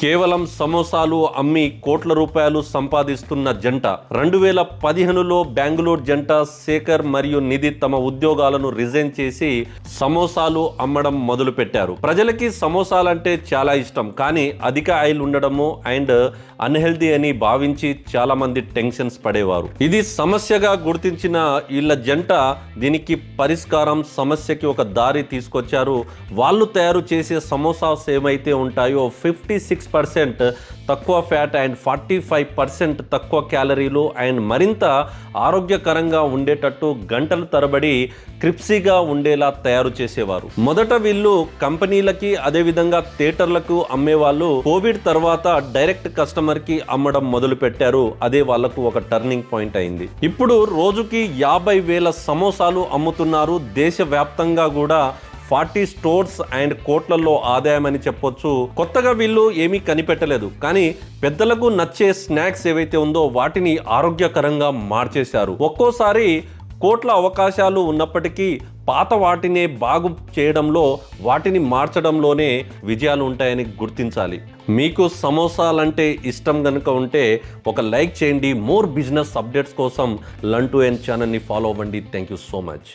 కేవలం సమోసాలు అమ్మి కోట్ల రూపాయలు సంపాదిస్తున్న జంట 2015లో బెంగళూరు జంట శేఖర్ మరియు నిధి తమ ఉద్యోగాలను రిజైన్ చేసి సమోసాలు అమ్మడం మొదలుపెట్టారు. ప్రజలకి సమోసాలంటే చాలా ఇష్టం, కానీ అధిక ఆయిల్ ఉండడము అండ్ అన్హెల్దీ అని భావించి చాలా మంది టెన్షన్స్ పడేవారు. ఇది సమస్యగా గుర్తించిన వీళ్ళ జంట దీనికి పరిష్కారం, సమస్యకి ఒక దారి తీసుకొచ్చారు. వాళ్ళు తయారు చేసే సమోసాస్ ఏమైతే ఉంటాయో 56% తక్కువ ఫ్యాట్ అండ్ 45% తక్కువ క్యాలరీలు అండ్ మరింత ఆరోగ్యకరంగా ఉండేటట్టు గంటల తరబడి క్రిప్సీగా ఉండేలా తయారు చేసేవారు. మొదట వీళ్ళు కంపెనీలకి అదేవిధంగా థియేటర్లకు అమ్మేవాళ్ళు. కోవిడ్ తర్వాత డైరెక్ట్ కస్టమర్ కి అమ్మడం మొదలు పెట్టారు. అదే వాళ్లకు ఒక టర్నింగ్ పాయింట్ అయింది. ఇప్పుడు రోజుకి 50,000 సమోసాలు అమ్ముతున్నారు. దేశవ్యాప్తంగా కూడా 40 స్టోర్స్ అండ్ కోట్లలో ఆదాయం అని చెప్పొచ్చు. కొత్తగా వీళ్ళు ఏమీ కనిపెట్టలేదు, కానీ పెద్దలకు నచ్చే స్నాక్స్ ఏవైతే ఉందో వాటిని ఆరోగ్యకరంగా మార్చేశారు. ఒక్కోసారి కోట్ల అవకాశాలు ఉన్నప్పటికీ పాత వాటినే బాగు చేయడంలో, వాటిని మార్చడంలోనే విజయాలు ఉంటాయని గుర్తించాలి. మీకు సమోసాలంటే ఇష్టం కనుక ఉంటే ఒక లైక్ చేయండి. మోర్ బిజినెస్ అప్డేట్స్ కోసం లంటూ ఎన్ ఛానల్ని ఫాలో అవ్వండి. Thank you so much.